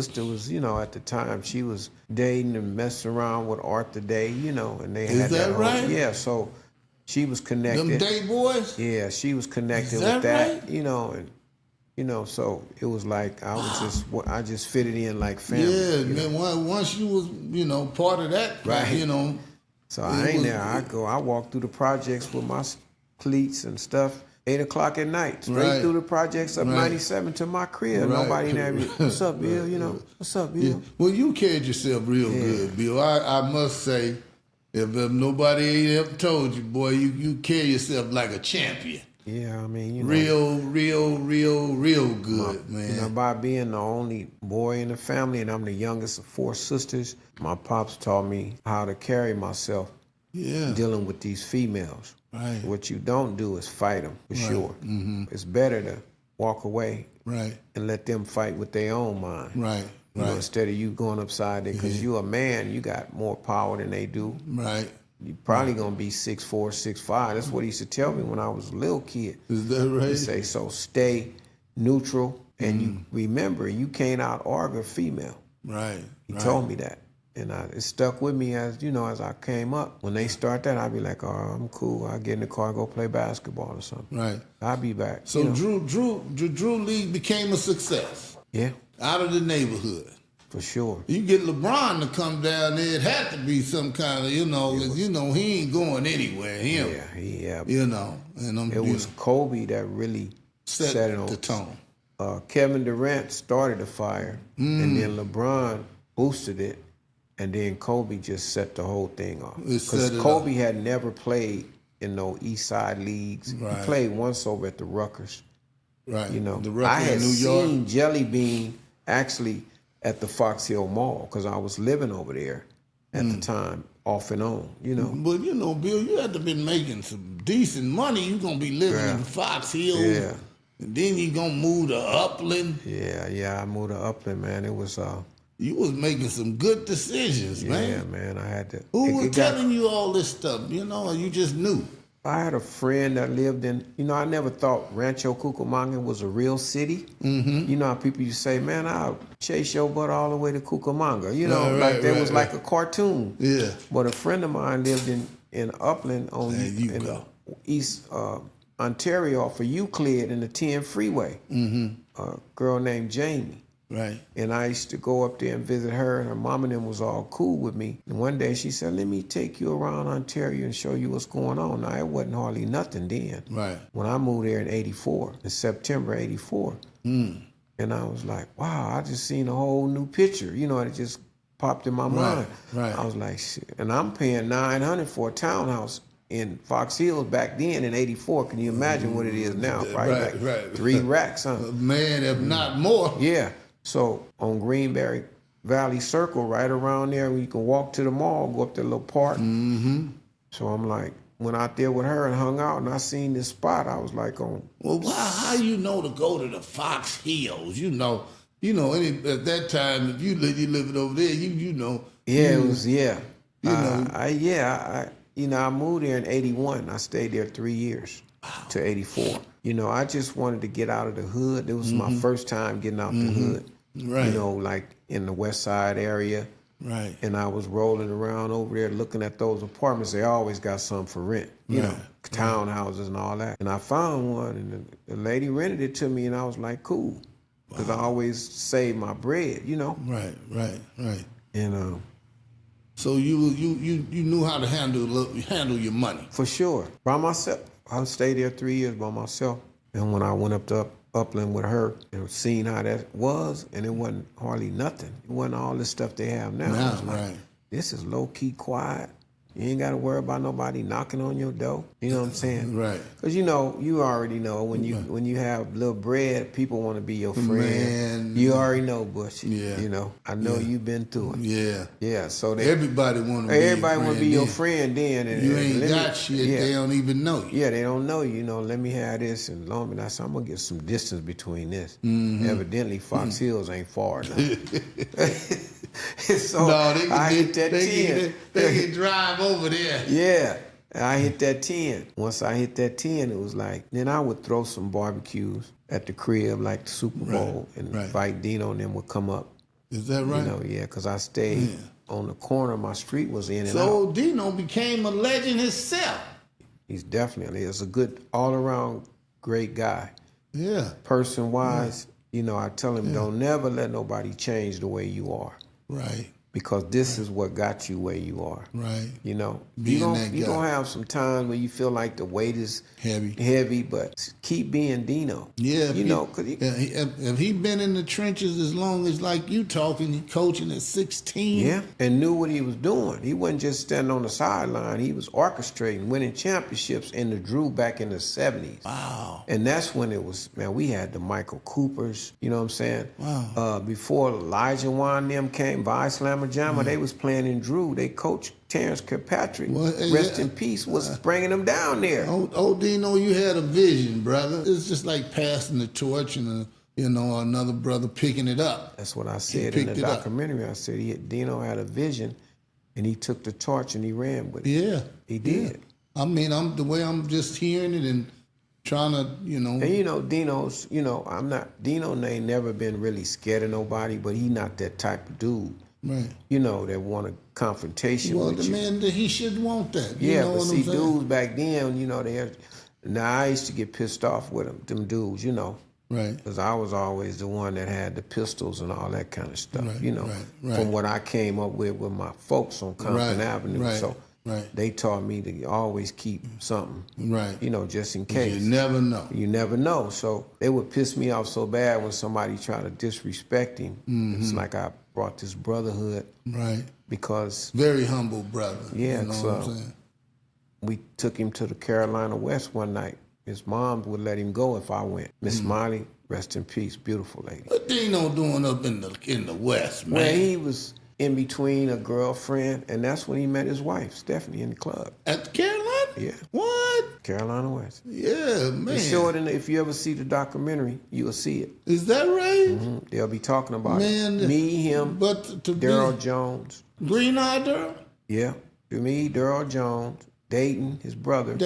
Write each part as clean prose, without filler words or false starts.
sister was, at the time, she was dating and messing around with Arthur Day, and they Is had that whole, right? yeah, so she was connected. Them Day boys? Yeah, she was connected Is with that that, and so it was like I just fitted in like family. Yeah, man. Once you was, part of that, Right. So I ain't there. I walk through the projects with my cleats and stuff. 8 o'clock at night, straight through the projects up 97 to my crib. Nobody there. What's up, Bill? What's up, Bill? Yeah. Well, you carried yourself real good, Bill. I must say, if nobody ain't ever told you, boy, you carry yourself like a champion. Yeah, I mean, real good, man. By being the only boy in the family, and I'm the youngest of 4 sisters, my pops taught me how to carry myself. Yeah. Dealing with these females. Right. What you don't do is fight them, for sure. Mm-hmm. It's better to walk away and let them fight with their own mind. Right. Instead of you going upside there, because you're a man, you got more power than they do. Right. You're probably going to be 6'4", 6'5". That's what he used to tell me when I was a little kid. Is that right? He'd say, so stay neutral, and you remember, you can't out-argue a female. Right. He told me that. And it stuck with me as I came up. When they start that, I'd be like, oh, I'm cool. I'll get in the car and go play basketball or something. Right. I'll be back. So Drew League became a success. Yeah. Out of the neighborhood. For sure. You get LeBron to come down there, it had to be some kind of, he ain't going anywhere. Yeah. And it was Kobe that really set it on the tone. Kevin Durant started the fire, and then LeBron boosted it. And then Kobe just set the whole thing off. Because Kobe had never played in no East Side leagues. Right. He played once over at the Rutgers. Right. The Rutgers I had seen Jelly Bean actually at the Fox Hill Mall because I was living over there at the time, off and on, But, Bill, you had to been making some decent money. You're going to be living in Fox Hill. Yeah. And then you're going to move to Upland. Yeah, I moved to Upland, man. It was... You was making some good decisions, man. Yeah, man, I had to. Who was telling you all this stuff, or you just knew? I had a friend that lived in, I never thought Rancho Cucamonga was a real city. Mm-hmm. You know how people used to say, man, I'll chase your butt all the way to Cucamonga. There was like a cartoon. Yeah. But a friend of mine lived in Upland in East Ontario off of Euclid in the 10 freeway. Mm-hmm. A girl named Jamie. Right. And I used to go up there and visit her, and her mom and them was all cool with me. And one day she said, let me take you around Ontario and show you what's going on. Now, it wasn't hardly nothing then. Right. When I moved there in September 84. And I was like, wow, I just seen a whole new picture. It just popped in my mind. Right. I was like, shit. And I'm paying $900 for a townhouse in Fox Hills back then in 84. Can you imagine what it is now? Probably 3 racks, huh? Man, if not more. Yeah. So on Greenberry Valley Circle, right around there, where you can walk to the mall, go up to the little park. Mm-hmm. So I'm like, went out there with her and hung out, and I seen this spot. I was like, well, how you know to go to the Fox Hills? At that time, if you living over there, Yeah, it was, yeah. I moved there in 81. I stayed there 3 years to 84. I just wanted to get out of the hood. It was my first time getting out the hood. Right. Like in the West Side area. Right. And I was rolling around over there looking at those apartments. They always got some for rent, townhouses and all that. And I found one, and the lady rented it to me, and I was like, cool. Because I always save my bread, Right. And so you knew how to handle your money. For sure. By myself. I stayed there 3 years by myself. And when I went up to Upland with her and seen how that was, and it wasn't hardly nothing. It wasn't all this stuff they have now. I was like, this is low-key quiet. You ain't got to worry about nobody knocking on your door. You know what I'm saying? Right. Because you already know when you have little bread, people want to be your friend. Man. You already know, Bush. Yeah. I know you've been through it. Yeah. Yeah. So everybody want to be your friend then. And you ain't got shit. Yeah. They don't even know you. Yeah, they don't know you. Let me have this, and long as I said, I'm gonna get some distance between this. Mm-hmm. Evidently, Fox Hills ain't far enough. So I hit that 10. They can drive over there. Yeah. I hit that 10. Once I hit that 10, it was like, then I would throw some barbecues at the crib, like the Super Bowl, and invite Dino and them would come up. Is that right? You know, yeah, because I stayed on the corner. My street was in and out. So Dino became a legend himself. He's definitely a good all-around great guy. Yeah. Person-wise, you know, I tell him don't never let nobody change the way you are. Right. Because this is what got you where you are. Right. You know, Being you gonna have some times where you feel like the weight is heavy, but keep being Dino. Yeah. You know, cause if he been in the trenches as long as like you talking, he coaching at 16. Yeah, and knew what he was doing. He wasn't just standing on the sideline. He was orchestrating, winning championships in the Drew back in the 70s. Wow. And that's when it was, man, we had the Michael Coopers, you know what I'm saying? Wow. Before Elijah Wan and them came, Vi Slammer Jammer, they was playing in Drew. They coached Terrence Kirkpatrick, rest in peace, was bringing them down there. Oh, Dino, you had a vision, brother. It's just like passing the torch and, another brother picking it up. That's what I said in the documentary. I said Dino had a vision, and he took the torch and he ran with it. Yeah. He did. I mean, I'm just hearing it and trying to, And Dino's, Dino ain't never been really scared of nobody, but he not that type of dude. Right. That want a confrontation with you. Well, the man, he should want that. Yeah, but see, dudes back then, they had, now I used to get pissed off with them dudes, Right. Because I was always the one that had the pistols and all that kind of stuff, right. From what I came up with my folks on Compton Avenue. Right. So they taught me to always keep something, right? Just in case. You never know. You never know. So it would piss me off so bad when somebody tried to disrespect him. Mm-hmm. It's like I brought this brotherhood. Right. Because. Very humble brother. Yeah. You know what I'm saying? We took him to the Carolina West one night. His mom would let him go if I went. Miss Smiley, rest in peace, beautiful lady. What Dino doing up in the West, man? Well, he was in between a girlfriend, and that's when he met his wife, Stephanie, in the club. At Carolina? Yeah. What? Carolina West. Yeah, man. They show it if you ever see the documentary, you will see it. Is that right? Mm-hmm. They'll be talking about it. Me, him, Daryl Jones. Green-eyed Daryl? Yeah. Me, Daryl Jones, Dayton, his brother,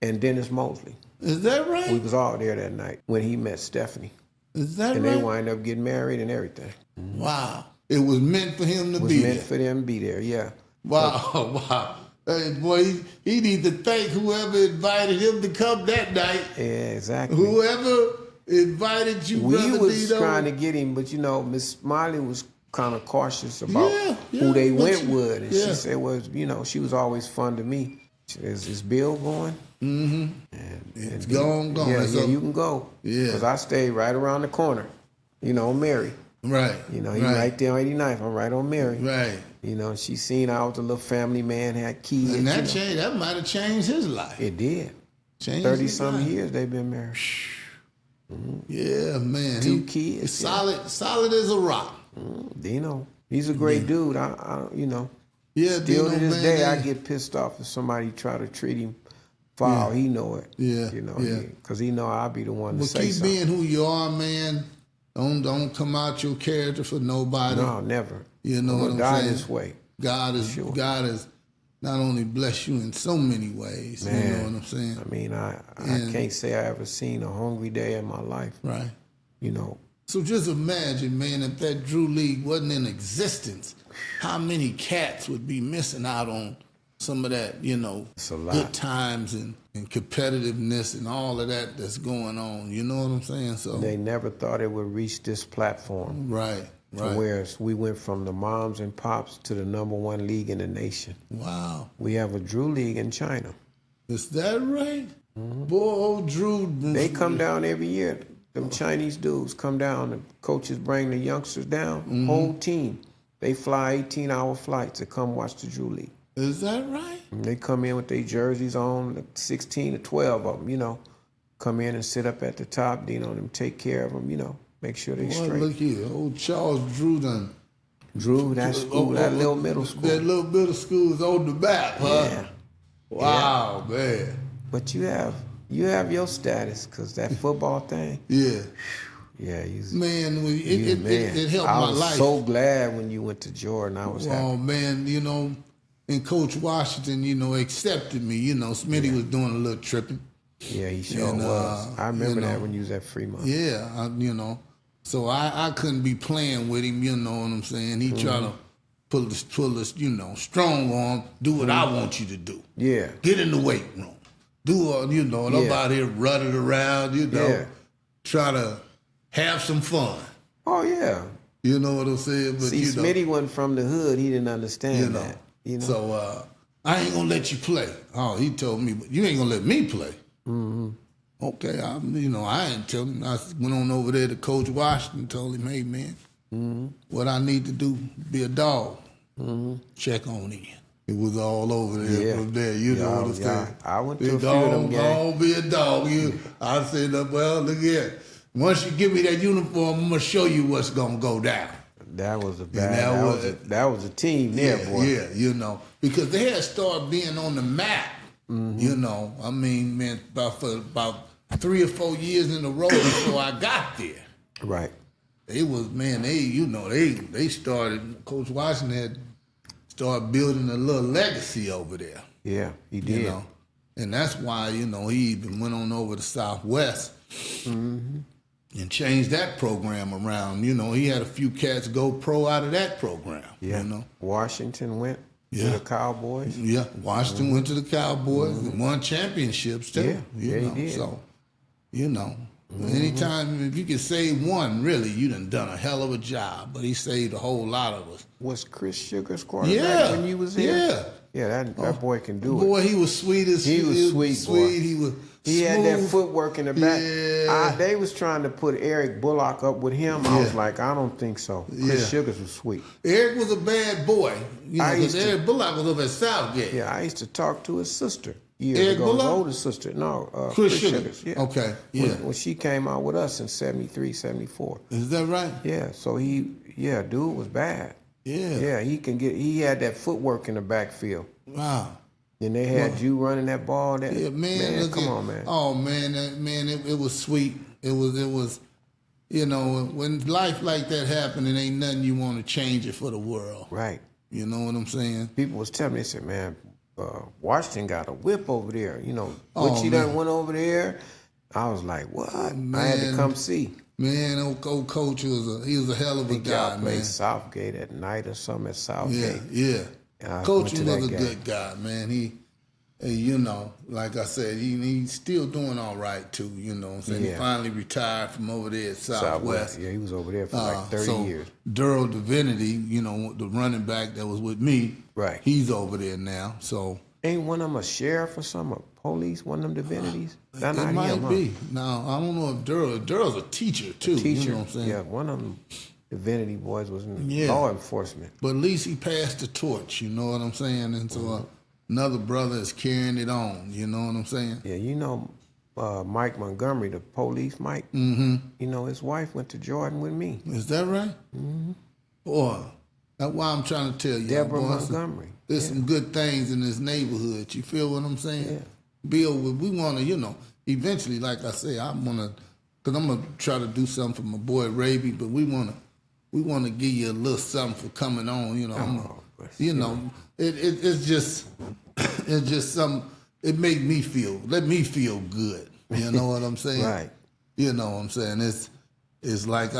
and Dennis Mosley. Is that right? We was all there that night when he met Stephanie. Is that and right? And they wind up getting married and everything. Mm-hmm. Wow. It was meant for him to be there. It was meant for them to be there, yeah. Wow, wow. Hey, boy, he needs to thank whoever invited him to come that night. Yeah, exactly. Whoever invited you, we was trying to get him, but Miss Smiley was kind of cautious about who they went with. And she said, she was always fun to me. Is Bill going? Mm-hmm. It's gone. Yeah, you can go. Yeah. Because I stayed right around the corner, on Mary. Right. He right there on 89th. I'm right on Mary. Right. She seen I was a little family man, had kids. And that changed. That might have changed his life. It did. 30-some years they've been married. Mm-hmm. Yeah, man. 2 kids. Solid as a rock. Dino. He's a great dude. I Yeah, still Dino, to this man, day, I get pissed off if somebody try to treat him foul. He know it. Yeah. Because he know I'll be the one to say keep something. being who you are, man. Don't come out your character for nobody. No, never. You know what I'm die saying? This way. God has not only blessed you in so many ways. Man, you know what I'm saying? I mean, I can't say I ever seen a hungry day in my life. Right. So just imagine, man, if that Drew League wasn't in existence, how many cats would be missing out on some of that, good times and competitiveness and all of that that's going on. You know what I'm saying? So they never thought it would reach this platform. Right. Where we went from the moms and pops to the #1 league in the nation. Wow. We have a Drew League in China. Is that right? Mm-hmm. Boy, old Drew. They come down every year. Them Chinese dudes come down. The coaches bring the youngsters down. Mm-hmm. Whole team. They fly 18-hour flights to come watch the Drew League. Is that right? And they come in with their jerseys on, 16 to 12 of them, come in and sit up at the top, them take care of them, make sure they straight. Look here, old Charles Drew done. Drew, that school, that little middle school. That little middle school is on the map, huh? Yeah. Wow, man. But you have your status, because that football thing. Yeah. Yeah, man, it helped my life. I was so glad when you went to Jordan. I was happy. Oh, man, and Coach Washington, accepted me. Smitty was doing a little tripping. Yeah, he sure was. I remember that when you was at Fremont. Yeah, So I couldn't be playing with him, you know what I'm saying? He trying to pull us, you know, strong arm, do what I want you to do. Yeah. Get in the weight room. Do, you know, I'm out here running around, you know, try to have some fun. Oh, yeah. You know what I'm saying? But, see, Smitty wasn't from the hood. He didn't understand that. You know? So I ain't going to let you play. Oh, he told me, but you ain't going to let me play. Mm-hmm. Okay, I ain't tell him. I went on over there to Coach Washington, told him, hey, man, what I need to do, be a dog. Check on in. It was all over there from there. You know what I'm saying? I went to a few of them games. Don't be a dog. I said, well, look here. Once you give me that uniform, I'm going to show you what's going to go down. That was a bad, that was a team there, boy. Yeah, you know, because they had started being on the map, you know. I mean, man, about 3 or 4 years in a row before I got there. Right. It was, man, they started, Coach Washington had started building a little legacy over there. Yeah, he did. You know? And that's why, you know, he even went on over to Southwest and changed that program around. You know, he had a few cats go pro out of that program. Yeah. You know? Washington went to the Cowboys. Yeah, Washington went to the Cowboys and won championships too. Yeah, he did. So, you know, anytime if you can save one, really, you done a hell of a job. But he saved a whole lot of us. Was Chris Sugar's quarterback when you was here? Yeah, that boy can do it. Boy, he was sweet as he was sweet, boy. He was. He smooth. had that footwork in the back. Yeah. They was trying to put Eric Bullock up with him. I was like, I don't think so. Chris Sugars was sweet. Eric was a bad boy. You know, because Eric Bullock was over at Southgate. Yeah, I used to talk to his sister years Eric ago. Bullock? His older sister. No, Chris Sugars. Yeah. Okay, yeah. When she came out with us in 73, 74. Is that right? Yeah, so dude was bad. Yeah. Yeah, he had that footwork in the backfield. Wow. And they had you running that ball. Man, come on, man. Oh man, it was sweet. It was, you know, when life like that happened, it ain't nothing you want to change it for the world. Right. You know what I'm saying? People was telling me, they said, man, Washington got a whip over there. You know, what she done went over there. I was like, what? Man, I had to come see. Man, old coach he was a hell of a guy, man. Played Southgate at night or something at Southgate. Yeah. Coach was a good guy, man. He, you know, like I said, he's still doing all right too. You know what I'm saying? He finally retired from over there at Southwest. Yeah, he was over there for like 30 years. Durrell Divinity, you know, the running back that was with me, right? He's over there now. So ain't one of them a sheriff or something, a police, one of them divinities? It might be. Now, I don't know if Durrell's a teacher too. You know what I'm saying? Yeah, one of them divinity boys was in law enforcement. But at least he passed the torch, you know what I'm saying? And so another brother is carrying it on, you know what I'm saying? Yeah, you know Mike Montgomery, the police Mike, you know, his wife went to Jordan with me. Is that right? Mm-hmm. Boy, that's why I'm trying to tell you. Deborah Montgomery. There's some good things in this neighborhood. You feel what I'm saying? Yeah. Bill, we want to, you know, eventually, like I say, because I'm going to try to do something for my boy Raby, but we want to give you a little something for coming on, you know. It's just something, let me feel good. You know what I'm saying? Right. You know what I'm saying? It's like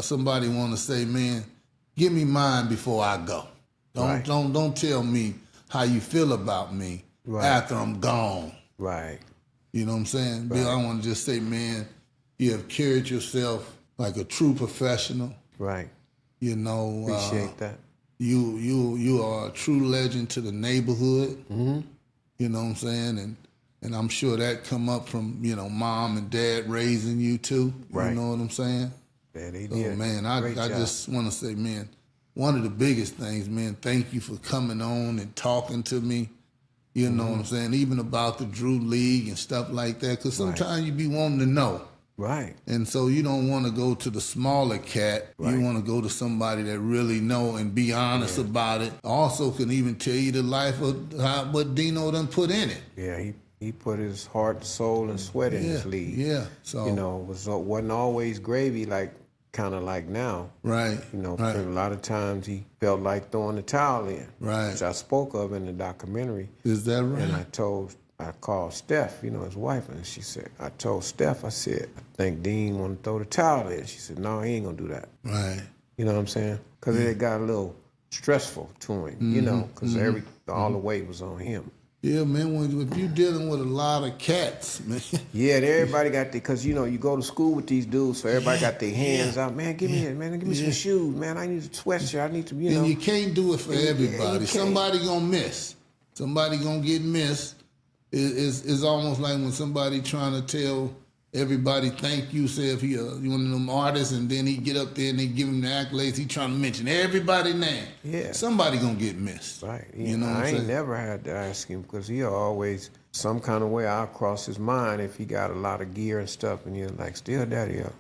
somebody want to say, man, give me mine before I go. Don't tell me how you feel about me after I'm gone. Right. You know what I'm saying? Right. Bill, I want to just say, man, you have carried yourself like a true professional. Right. You know. Appreciate that. You are a true legend to the neighborhood. Mm-hmm. You know what I'm saying? And I'm sure that come up from, you know, mom and dad raising you too. Right. You know what I'm saying? Yeah, they did. Man, I just want to say, man, one of the biggest things, man, thank you for coming on and talking to me. You know what I'm saying? Even about the Drew League and stuff like that. Because sometimes you be wanting to know. Right. And so you don't want to go to the smaller cat. Right. You want to go to somebody that really know and be honest about it. Also can even tell you the life of what Dino done put in it. Yeah, he put his heart, soul, and sweat in this league. Yeah. So, you know, wasn't always gravy kind of like now. Right. You know, a lot of times he felt like throwing the towel in. Right. Which I spoke of in the documentary. Is that right? And I told I called Steph, his wife, and she said, I told Steph, I said, I think Dean want to throw the towel in. She said, no, he ain't going to do that. Right. You know what I'm saying? Because it got a little stressful to him, because all the weight was on him. Yeah, man, if you're dealing with a lot of cats, man. Yeah, everybody got because you go to school with these dudes, so everybody got their hands out. Man, give me some shoes, man. I need a sweatshirt. I need to, And you can't do it for everybody. Somebody gonna miss. Somebody gonna get missed. It's almost like when somebody trying to tell everybody thank you, say if he one of them artists, and then he get up there and they give him the accolades, he trying to mention everybody's name. Yeah. Somebody gonna get missed. Right. You know what I'm I ain't saying? never had to ask him because he always, some kind of way I'll cross his mind if he got a lot of gear and stuff, and he'll like, still daddy up.